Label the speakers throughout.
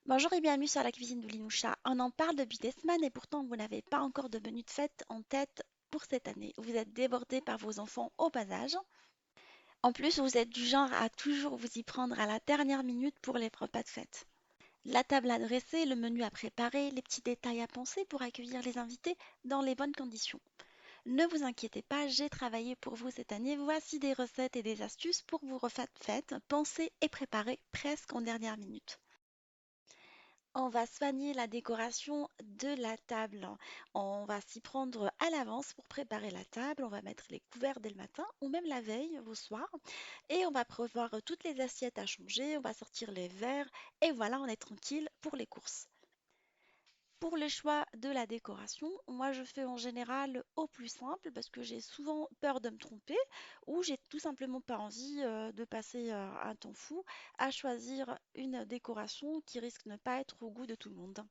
Speaker 1: Bonjour et bienvenue sur la cuisine de Linoucha. On en parle depuis des semaines et pourtant vous n'avez pas encore de menu de fête en tête pour cette année. Vous êtes débordé par vos enfants au bas âge. En plus, vous êtes du genre à toujours vous y prendre à la dernière minute pour les repas de fête. La table à dresser, le menu à préparer, les petits détails à penser pour accueillir les invités dans les bonnes conditions. Ne vous inquiétez pas, j'ai travaillé pour vous cette année. Voici des recettes et des astuces pour vos repas de fête, pensés et préparés presque en dernière minute. On va soigner la décoration de la table. On va s'y prendre à l'avance pour préparer la table. On va mettre les couverts dès le matin ou même la veille au soir. Et on va prévoir toutes les assiettes à changer. On va sortir les verres. Et voilà, on est tranquille pour les courses. Pour le choix de la décoration, moi je fais en général au plus simple parce que j'ai souvent peur de me tromper ou j'ai tout simplement pas envie de passer un temps fou à choisir une décoration qui risque de ne pas être au goût de tout le monde.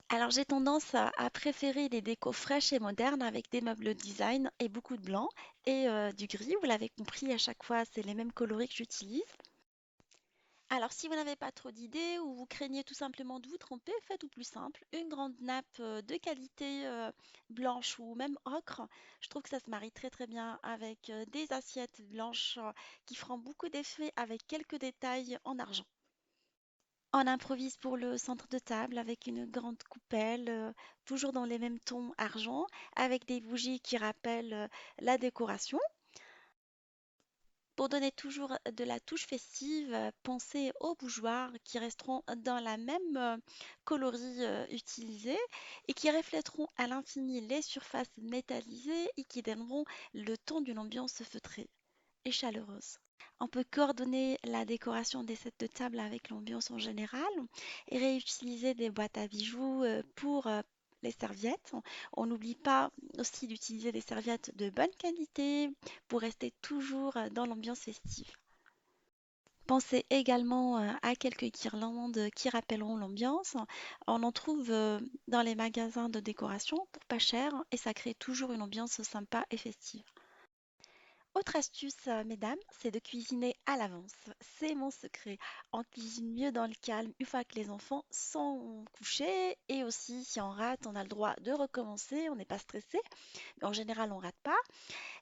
Speaker 1: Alors j'ai tendance à préférer les décos fraîches et modernes avec des meubles design et beaucoup de blanc et du gris. Vous l'avez compris, à chaque fois c'est les mêmes coloris que j'utilise. Alors, si vous n'avez pas trop d'idées ou vous craignez tout simplement de vous tromper, faites au plus simple. Une grande nappe de qualité blanche ou même ocre. Je trouve que ça se marie très très bien avec des assiettes blanches qui feront beaucoup d'effets avec quelques détails en argent. On improvise pour le centre de table avec une grande coupelle, toujours dans les mêmes tons argent, avec des bougies qui rappellent la décoration. Pour donner toujours de la touche festive, pensez aux bougeoirs qui resteront dans la même coloris utilisée et qui reflèteront à l'infini les surfaces métallisées et qui donneront le ton d'une ambiance feutrée et chaleureuse. On peut coordonner la décoration des sets de table avec l'ambiance en général et réutiliser des boîtes à bijoux pour les serviettes. On n'oublie pas aussi d'utiliser des serviettes de bonne qualité pour rester toujours dans l'ambiance festive. Pensez également à quelques guirlandes qui rappelleront l'ambiance. On en trouve dans les magasins de décoration pour pas cher et ça crée toujours une ambiance sympa et festive. Autre astuce, mesdames, c'est de cuisiner à l'avance. C'est mon secret. On cuisine mieux dans le calme une fois que les enfants sont couchés. Et aussi, si on rate, on a le droit de recommencer. On n'est pas stressé. Mais en général, on rate pas.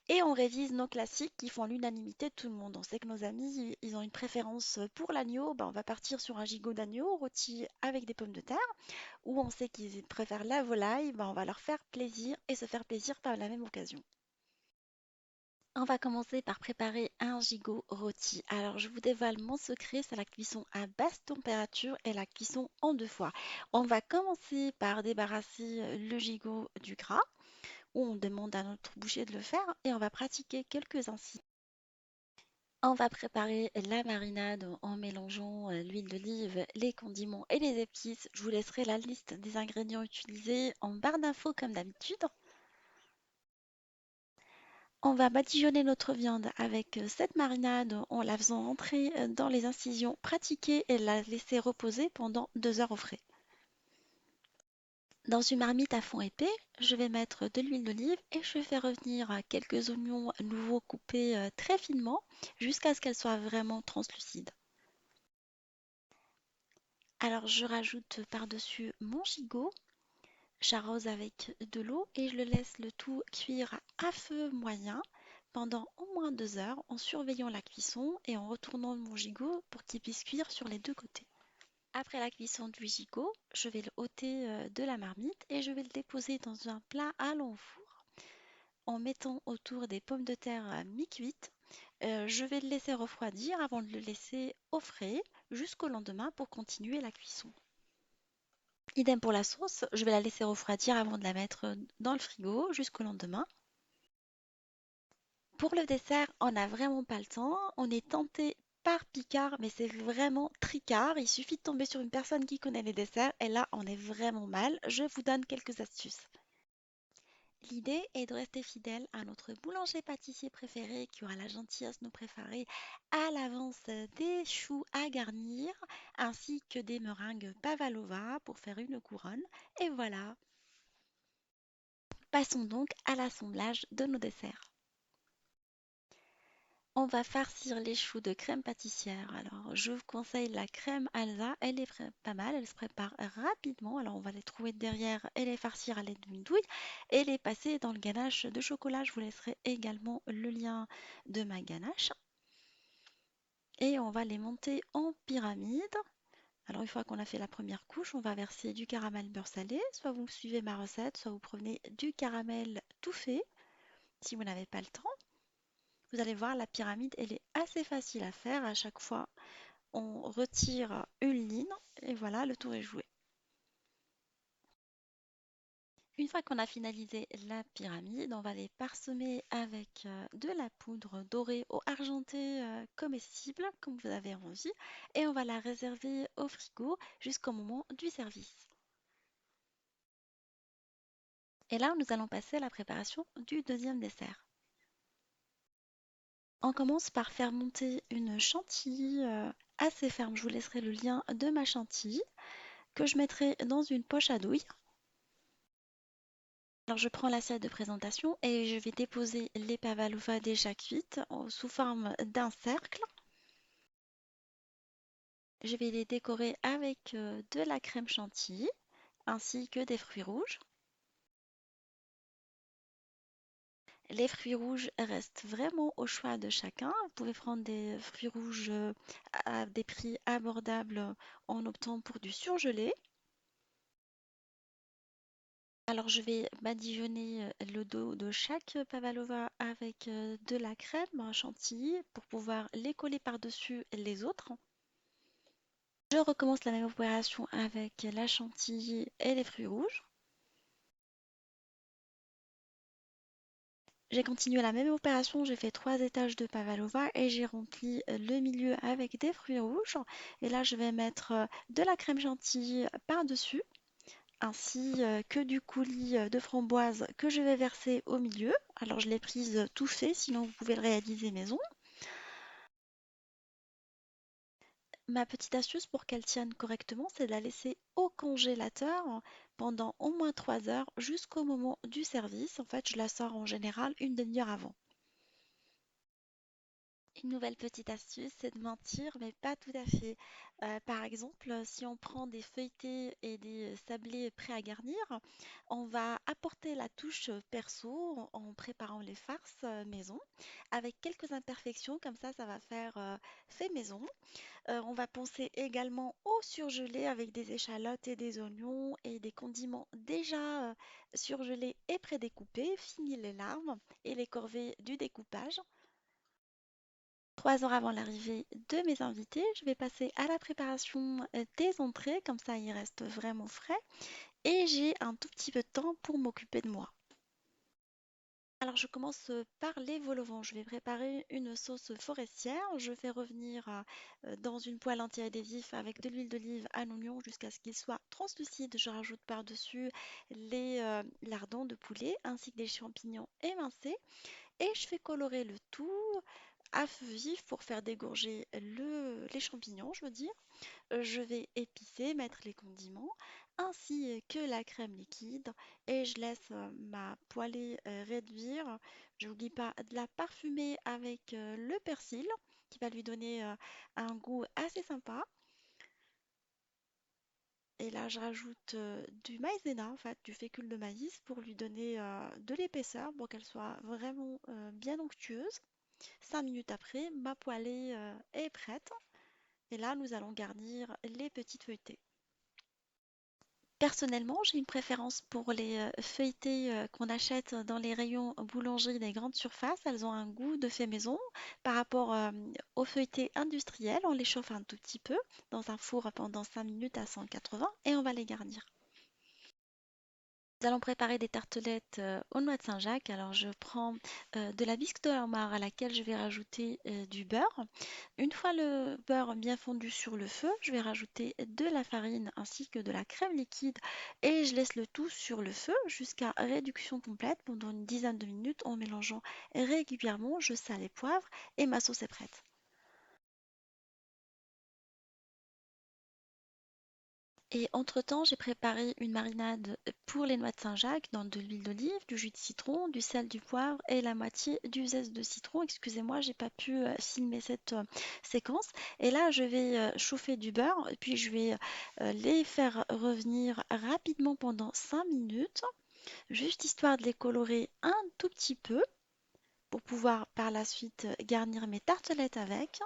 Speaker 1: Et on révise nos classiques qui font l'unanimité de tout le monde. On sait que nos amis, ils ont une préférence pour l'agneau. Ben, on va partir sur un gigot d'agneau rôti avec des pommes de terre. Ou on sait qu'ils préfèrent la volaille. Ben, on va leur faire plaisir et se faire plaisir par la même occasion. On va commencer par préparer un gigot rôti. Alors, je vous dévoile mon secret, c'est la cuisson à basse température et la cuisson en deux fois. On va commencer par débarrasser le gigot du gras, où on demande à notre boucher de le faire, et on va pratiquer quelques instants. On va préparer la marinade en mélangeant l'huile d'olive, les condiments et les épices. Je vous laisserai la liste des ingrédients utilisés en barre d'infos comme d'habitude. On va badigeonner notre viande avec cette marinade en la faisant entrer dans les incisions pratiquées et la laisser reposer pendant 2 heures au frais. Dans une marmite à fond épais, je vais mettre de l'huile d'olive et je fais revenir quelques oignons nouveaux coupés très finement jusqu'à ce qu'elles soient vraiment translucides. Alors je rajoute par-dessus mon gigot, j'arrose avec de l'eau et je le laisse le tout cuire à feu moyen pendant au moins 2 heures en surveillant la cuisson et en retournant mon gigot pour qu'il puisse cuire sur les deux côtés. Après la cuisson du gigot, je vais le ôter de la marmite et je vais le déposer dans un plat à long four en mettant autour des pommes de terre mi-cuites. Je vais le laisser refroidir avant de le laisser au frais jusqu'au lendemain pour continuer la cuisson. Idem pour la sauce, je vais la laisser refroidir avant de la mettre dans le frigo jusqu'au lendemain. Pour le dessert, on n'a vraiment pas le temps. On est tenté par Picard, mais c'est vraiment tricard. Il suffit de tomber sur une personne qui connaît les desserts et là, on est vraiment mal. Je vous donne quelques astuces. L'idée est de rester fidèle à notre boulanger-pâtissier préféré qui aura la gentillesse de nous préparer à l'avance des choux à garnir ainsi que des meringues pavlova pour faire une couronne. Et voilà, passons donc à l'assemblage de nos desserts. On va farcir les choux de crème pâtissière. Alors, je vous conseille la crème Alsa. Elle est pas mal, elle se prépare rapidement. Alors, on va les trouver derrière et les farcir à l'aide d'une douille et les passer dans le ganache de chocolat. Je vous laisserai également le lien de ma ganache. Et on va les monter en pyramide. Alors, une fois qu'on a fait la première couche, on va verser du caramel beurre salé. Soit vous suivez ma recette, soit vous prenez du caramel tout fait si vous n'avez pas le temps. Vous allez voir, la pyramide, elle est assez facile à faire. À chaque fois, on retire une ligne et voilà, le tour est joué. Une fois qu'on a finalisé la pyramide, on va les parsemer avec de la poudre dorée ou argentée comestible, comme vous avez envie, et on va la réserver au frigo jusqu'au moment du service. Et là, nous allons passer à la préparation du deuxième dessert. On commence par faire monter une chantilly assez ferme. Je vous laisserai le lien de ma chantilly que je mettrai dans une poche à douille. Alors je prends l'assiette de présentation et je vais déposer les pavlovas déjà cuites sous forme d'un cercle. Je vais les décorer avec de la crème chantilly ainsi que des fruits rouges. Les fruits rouges restent vraiment au choix de chacun. Vous pouvez prendre des fruits rouges à des prix abordables en optant pour du surgelé. Alors je vais badigeonner le dos de chaque pavlova avec de la crème chantilly pour pouvoir les coller par-dessus les autres. Je recommence la même opération avec la chantilly et les fruits rouges. J'ai continué la même opération, j'ai fait 3 étages de pavlova et j'ai rempli le milieu avec des fruits rouges. Et là, je vais mettre de la crème chantilly par-dessus, ainsi que du coulis de framboise que je vais verser au milieu. Alors, je l'ai prise tout fait, sinon vous pouvez le réaliser maison. Ma petite astuce pour qu'elle tienne correctement, c'est de la laisser au congélateur pendant au moins 3 heures jusqu'au moment du service. En fait, je la sors en général une demi-heure avant. Une nouvelle petite astuce, c'est de mentir, mais pas tout à fait. Par exemple, si on prend des feuilletés et des sablés prêts à garnir, on va apporter la touche perso en préparant les farces maison avec quelques imperfections, comme ça va faire fait maison. On va penser également au surgelé avec des échalotes et des oignons et des condiments déjà surgelés et prédécoupés. Fini les larmes et les corvées du découpage. 3 heures avant l'arrivée de mes invités, je vais passer à la préparation des entrées, comme ça ils restent vraiment frais. Et j'ai un tout petit peu de temps pour m'occuper de moi. Alors je commence par les vol au vent. Je vais préparer une sauce forestière. Je fais revenir dans une poêle anti-adhésif avec de l'huile d'olive, un oignon jusqu'à ce qu'il soit translucide. Je rajoute par-dessus les lardons de poulet ainsi que des champignons émincés et je fais colorer le tout à feu vif pour faire dégorger les champignons, je veux dire. Je vais épicer, mettre les condiments ainsi que la crème liquide et je laisse ma poêlée réduire. Je n'oublie pas de la parfumer avec le persil qui va lui donner un goût assez sympa. Et là, je rajoute du maïzena, en fait, du fécule de maïs pour lui donner de l'épaisseur pour qu'elle soit vraiment bien onctueuse. 5 minutes après, ma poêlée est prête. Et là, nous allons garnir les petites feuilletées. Personnellement, j'ai une préférence pour les feuilletés qu'on achète dans les rayons boulangerie des grandes surfaces. Elles ont un goût de fait maison par rapport aux feuilletés industrielles. On les chauffe un tout petit peu dans un four pendant 5 minutes à 180 et on va les garnir. Nous allons préparer des tartelettes aux noix de Saint-Jacques. Alors je prends de la bisque de homard à laquelle je vais rajouter du beurre. Une fois le beurre bien fondu sur le feu, je vais rajouter de la farine ainsi que de la crème liquide et je laisse le tout sur le feu jusqu'à réduction complète pendant une dizaine de minutes en mélangeant régulièrement. Je sale et poivre et ma sauce est prête. Et entre-temps, j'ai préparé une marinade pour les noix de Saint-Jacques dans de l'huile d'olive, du jus de citron, du sel, du poivre et la moitié du zeste de citron. Excusez-moi, j'ai pas pu filmer cette séquence. Et là, je vais chauffer du beurre, et puis je vais les faire revenir rapidement pendant 5 minutes, juste histoire de les colorer un tout petit peu pour pouvoir par la suite garnir mes tartelettes avec.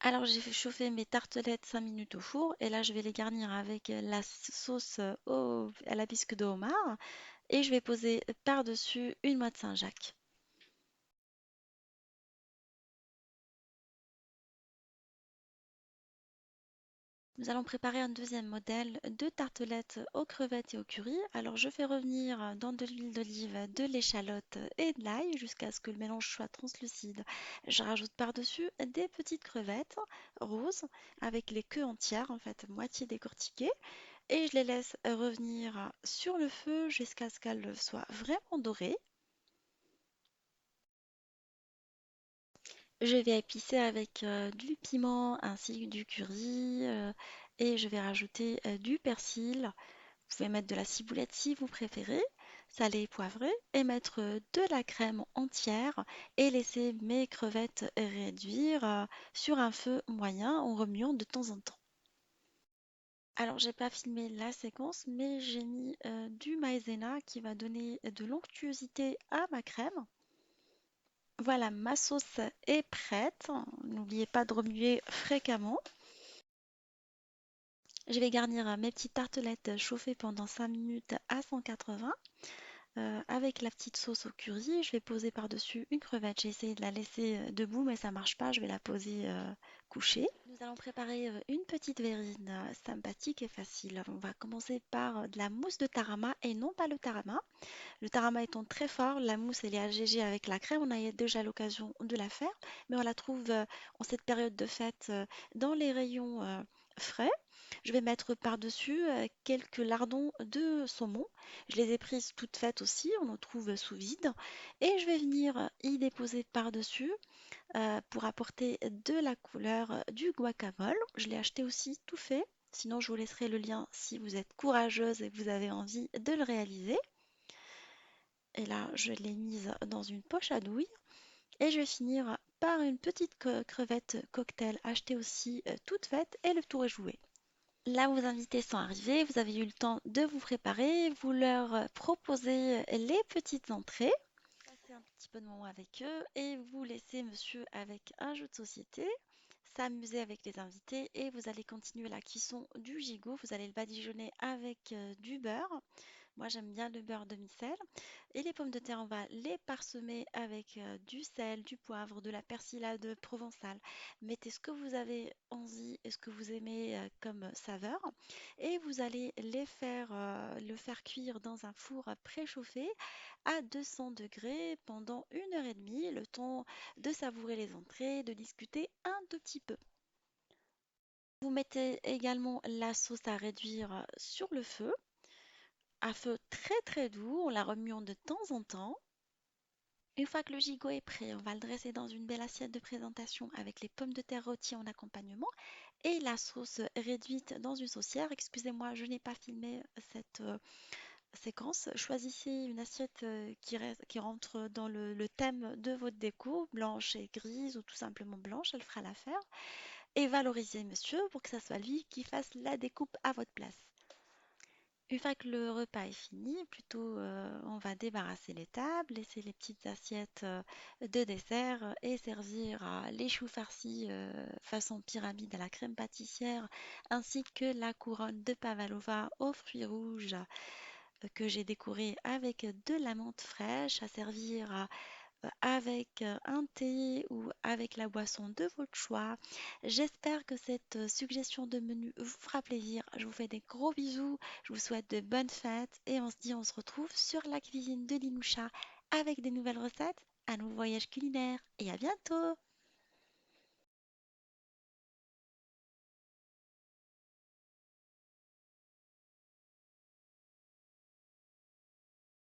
Speaker 1: Alors j'ai fait chauffer mes tartelettes 5 minutes au four et là je vais les garnir avec la sauce à la bisque de homard et je vais poser par-dessus une noix de Saint-Jacques. Nous allons préparer un deuxième modèle de tartelettes aux crevettes et au curry. Alors je fais revenir dans de l'huile d'olive, de l'échalote et de l'ail jusqu'à ce que le mélange soit translucide. Je rajoute par-dessus des petites crevettes roses avec les queues entières, en fait moitié décortiquées. Et je les laisse revenir sur le feu jusqu'à ce qu'elles soient vraiment dorées. Je vais épicer avec du piment ainsi que du curry et je vais rajouter du persil. Vous pouvez mettre de la ciboulette si vous préférez, salé et poivré, et mettre de la crème entière et laisser mes crevettes réduire sur un feu moyen en remuant de temps en temps. Alors, j'ai pas filmé la séquence, mais j'ai mis du maïzena qui va donner de l'onctuosité à ma crème. Voilà, ma sauce est prête. N'oubliez pas de remuer fréquemment. Je vais garnir mes petites tartelettes chauffées pendant 5 minutes à 180 avec la petite sauce au curry. Je vais poser par-dessus une crevette. J'ai essayé de la laisser debout, mais ça marche pas. Je vais la poser couchée. Nous allons préparer une petite verrine sympathique et facile. On va commencer par de la mousse de tarama et non pas le tarama. Le tarama étant très fort, la mousse elle est allégée avec la crème. On a eu déjà l'occasion de la faire, mais on la trouve en cette période de fête dans les rayons frais. Je vais mettre par-dessus quelques lardons de saumon. Je les ai prises toutes faites aussi, on en trouve sous vide. Et je vais venir y déposer par-dessus pour apporter de la couleur du guacamole. Je l'ai acheté aussi tout fait. Sinon, je vous laisserai le lien si vous êtes courageuse et que vous avez envie de le réaliser. Et là, je l'ai mise dans une poche à douille. Et je vais finir par une petite crevette cocktail achetée aussi toute faite et le tour est joué. Là, vos invités sont arrivés, vous avez eu le temps de vous préparer, vous leur proposez les petites entrées, passez un petit peu de moment avec eux et vous laissez monsieur avec un jeu de société, s'amuser avec les invités et vous allez continuer la cuisson du gigot. Vous allez le badigeonner avec du beurre. Moi, j'aime bien le beurre demi-sel. Et les pommes de terre, on va les parsemer avec du sel, du poivre, de la persillade provençale. Mettez ce que vous avez envie et ce que vous aimez comme saveur. Et vous allez le faire cuire dans un four préchauffé à 200 degrés pendant 1 heure et demie, le temps de savourer les entrées, de discuter un tout petit peu. Vous mettez également la sauce à réduire sur le feu à feu très très doux, en la remuant de temps en temps. Une fois que le gigot est prêt, on va le dresser dans une belle assiette de présentation avec les pommes de terre rôties en accompagnement et la sauce réduite dans une saucière. Excusez-moi, je n'ai pas filmé cette séquence. Choisissez une assiette qui rentre dans le thème de votre déco, blanche et grise ou tout simplement blanche, elle fera l'affaire. Et valorisez monsieur pour que ça soit lui qui fasse la découpe à votre place. Une fois que le repas est fini, plutôt on va débarrasser les tables, laisser les petites assiettes de dessert et servir les choux farcis façon pyramide à la crème pâtissière, ainsi que la couronne de pavlova aux fruits rouges que j'ai décorée avec de la menthe fraîche à servir avec un thé ou avec la boisson de votre choix. J'espère que cette suggestion de menu vous fera plaisir. Je vous fais des gros bisous, je vous souhaite de bonnes fêtes et on se retrouve sur la cuisine de Linoucha avec des nouvelles recettes, un nouveau voyage culinaire et à bientôt!